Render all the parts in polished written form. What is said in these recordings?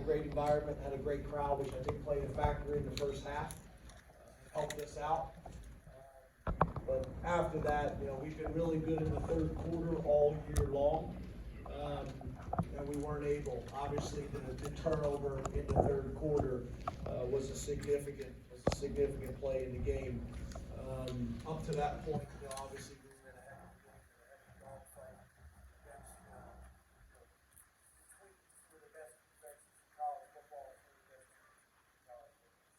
great environment, had a great crowd, which I think played a factor in the first half, helped us out. But after that, we've been really good in the third quarter all year long. And we weren't able, obviously, the turnover in the third quarter was a significant play in the game. Up to that point, obviously we were in a heavy dogfight against two of the best defenses in college football, two of the best teams in college football.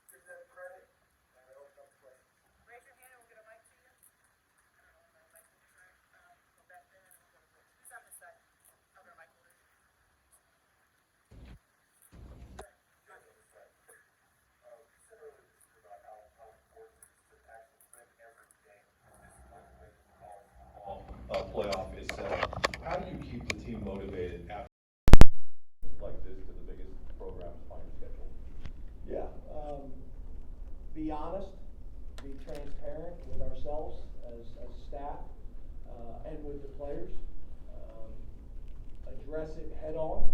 So give them credit, and I open up questions. Raise your hand and we'll get a mic to you. I don't know if my mic is right. Go back there and we'll go to Rich. Who's on this side? I'll go to Mike. Playoff is set. How do you keep the team motivated after like this to the biggest programs on your schedule? Yeah, be honest, be transparent with ourselves as staff and with the players. Address it head on,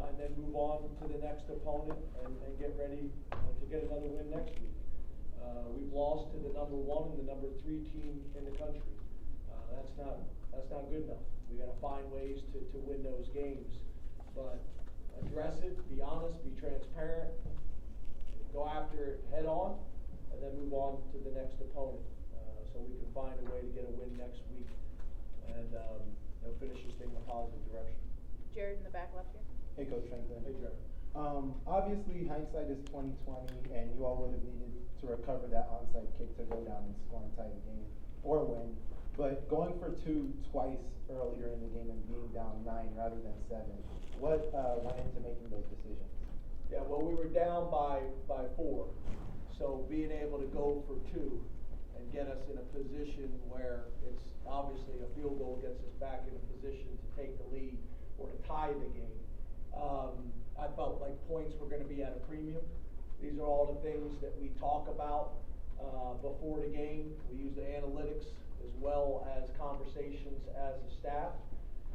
and then move on to the next opponent and get ready to get another win next week. We've lost to the number 1 and the number 3 team in the country. That's not good enough. We got to find ways to win those games, but address it, be honest, be transparent, go after it head on, and then move on to the next opponent, so we can find a way to get a win next week and finish this thing in a positive direction. Jared in the back left here. Hey, Coach Franklin. Hey, Jared. Obviously, hindsight is 20/20, and you all would have needed to recover that onside kick to go down and score and tie the game or win. But going for 2 twice earlier in the game and being down 9 rather than 7, what went into making those decisions? Yeah, well, we were down by 4, so being able to go for 2 and get us in a position where it's obviously a field goal gets us back in a position to take the lead or to tie the game. I felt like points were going to be at a premium. These are all the things that we talk about before the game. We use the analytics as well as conversations as a staff.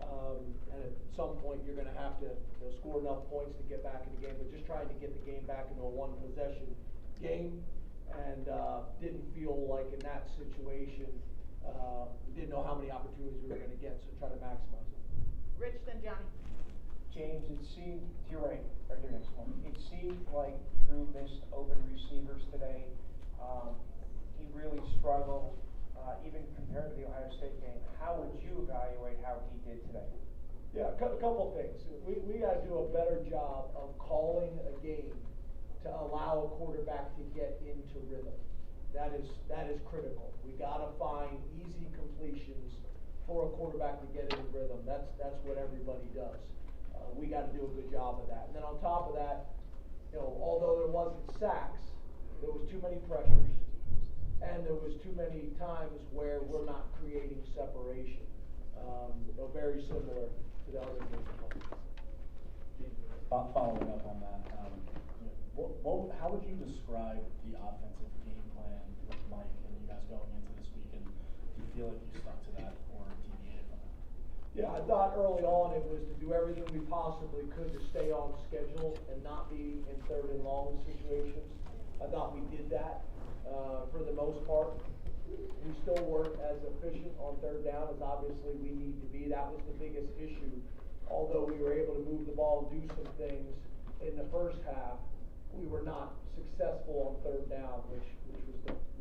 And at some point you're going to have to score enough points to get back in the game, but just trying to get the game back into a 1-possession game, and didn't feel like in that situation we didn't know how many opportunities we were going to get, so try to maximize it. Rich, then Johnny. James, it seemed, to your right here next one, it seemed like Drew missed open receivers today. He really struggled. Even compared to the Ohio State game, how would you evaluate how he did today? Yeah, a couple things. We got to do a better job of calling a game to allow a quarterback to get into rhythm. That is critical. We got to find easy completions for a quarterback to get into rhythm. That's what everybody does. We got to do a good job of that. And then on top of that, although there wasn't sacks, there was too many pressures. And there was too many times where we're not creating separation. Very similar to the other games. Following up on that, how would you describe the offensive game plan with Mike and you guys going into this weekend? Do you feel like you stuck to that or deviated from that? Yeah, I thought early on it was to do everything we possibly could to stay on schedule and not be in 3rd and long situations. I thought we did that. For the most part, we still weren't as efficient on 3rd down as obviously we need to be. That was the biggest issue. Although we were able to move the ball and do some things in the first half, we were not successful on 3rd down, which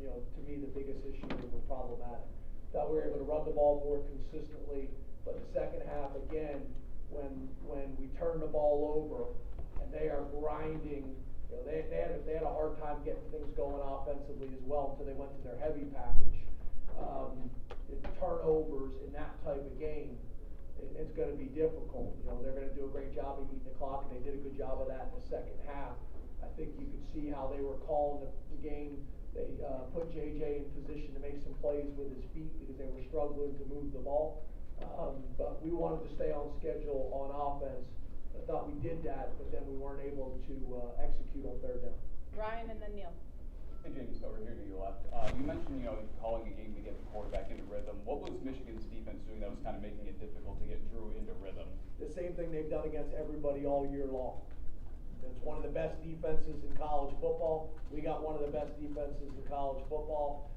was to me the biggest issue that was problematic. Thought we were able to run the ball more consistently, but the second half again, when we turn the ball over and they are grinding. They had a hard time getting things going offensively as well until they went to their heavy package. Turnovers in that type of game, it's going to be difficult. They're going to do a great job of eating the clock, and they did a good job of that in the second half. I think you could see how they were calling the game. They put JJ in position to make some plays with his feet because they were struggling to move the ball. But we wanted to stay on schedule on offense. I thought we did that, but then we weren't able to execute on 3rd down. Ryan and then Neil. Hey James, over here to your left. You mentioned, calling a game to get the quarterback into rhythm. What was Michigan's defense doing that was kind of making it difficult to get Drew into rhythm? The same thing they've done against everybody all year long. It's one of the best defenses in college football. We got one of the best defenses in college football.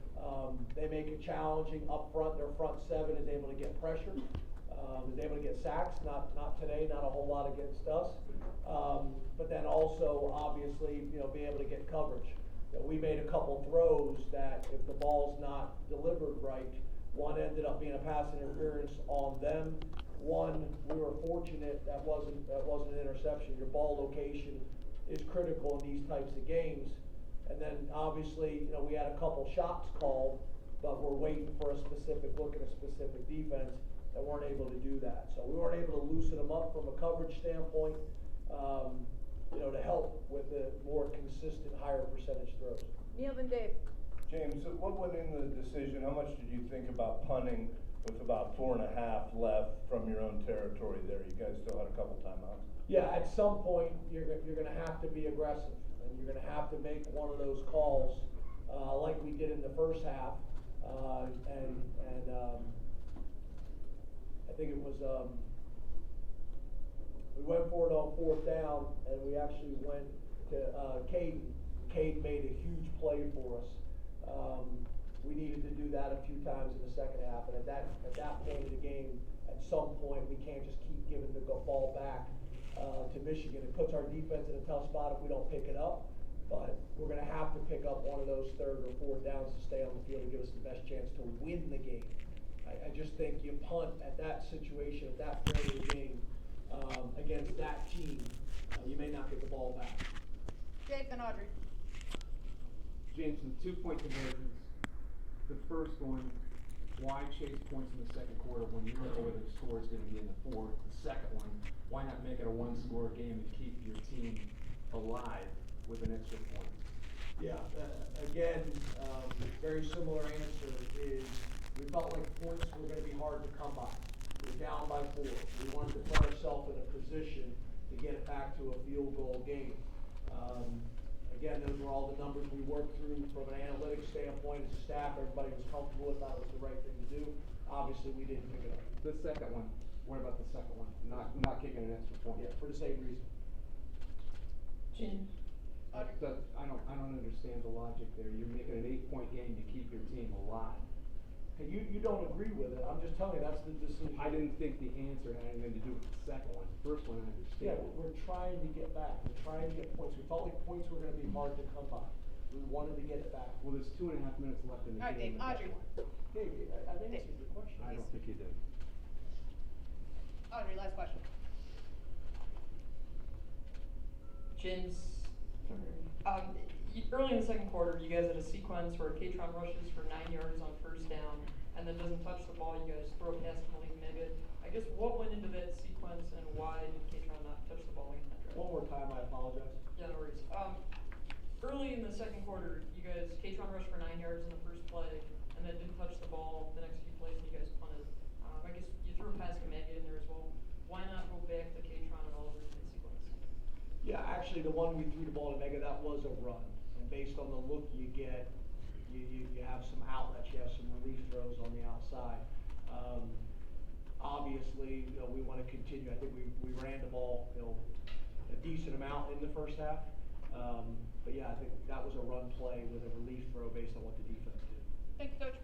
They make it challenging up front. Their front seven is able to get pressure, is able to get sacks, not today, not a whole lot against us. But then also, obviously, be able to get coverage. We made a couple throws that if the ball's not delivered right, one ended up being a pass interference on them. One, we were fortunate that wasn't an interception. Your ball location is critical in these types of games. And then obviously, we had a couple shots called, but we're waiting for a specific look at a specific defense and weren't able to do that. So we weren't able to loosen them up from a coverage standpoint, to help with the more consistent, higher percentage throws. Neil and Dave. James, what went in the decision? How much did you think about punting with about 4.5 left from your own territory there? You guys still had a couple timeouts. Yeah, at some point, you're gonna have to be aggressive, and you're gonna have to make one of those calls, like we did in the first half, I think it was, we went for it on 4th down, and we actually went to, Cade. Cade made a huge play for us. We needed to do that a few times in the second half, and at that point of the game, at some point, we can't just keep giving the ball back to Michigan. It puts our defense in a tough spot if we don't pick it up, but we're gonna have to pick up one of those 3rd or 4th downs to stay on the field and give us the best chance to win the game. I just think you punt at that situation, at that point of the game, against that team, you may not get the ball back. Dave and Audrey. James, the 2-point conversions, the first one, why chase points in the second quarter when you know where the score is going to be in the fourth? The second one, why not make it a one-score game and keep your team alive with an extra point? Yeah, again, very similar answer is we felt like points were going to be hard to come by. We're down by 4. We wanted to put ourselves in a position to get it back to a field goal game. Again, those were all the numbers we worked through from an analytics standpoint as a staff. Everybody was comfortable with that. It was the right thing to do. Obviously, we didn't pick it up. The second one, what about the second one? Not kicking an extra point? Yeah, for the same reason. Audrey. I don't understand the logic there. You're making an 8-point game to keep your team alive. Hey, you don't agree with it. I'm just telling you, that's the decision. I didn't think the answer had anything to do with the second one. The first one I Yeah, understand. we're trying to get back. We're trying to get points. We felt like points were gonna be hard to come by. We wanted to get it back. Well, there's 2.5 minutes left in the All right, game. Dave. at that Audrey. point. Yeah, I've answered your question. I don't think you did. Audrey, last question. James, early in the second quarter, you guys had a sequence where Katron rushes for 9 yards on 1st down and then doesn't touch the ball. You guys throw past Malik Meggett. I guess what went into that sequence and why did Katron not touch the ball again that drive? One more time, I apologize. Yeah, no worries. Early in the second quarter, you guys, Katron rushed for 9 yards in the first play and then didn't touch the ball the next few plays and you guys punted. I guess you threw a pass to Meggett in there as well. Why not go back to Katron and all over in sequence? Yeah, actually, the one we threw the ball to Mega, that was a run. And based on the look you get, you have some outlets, you have some relief throws on the outside. Obviously, we want to continue. I think we ran the ball, a decent amount in the first half. But yeah, I think that was a run play with a relief throw based on what the defense did. Thank you, Coach.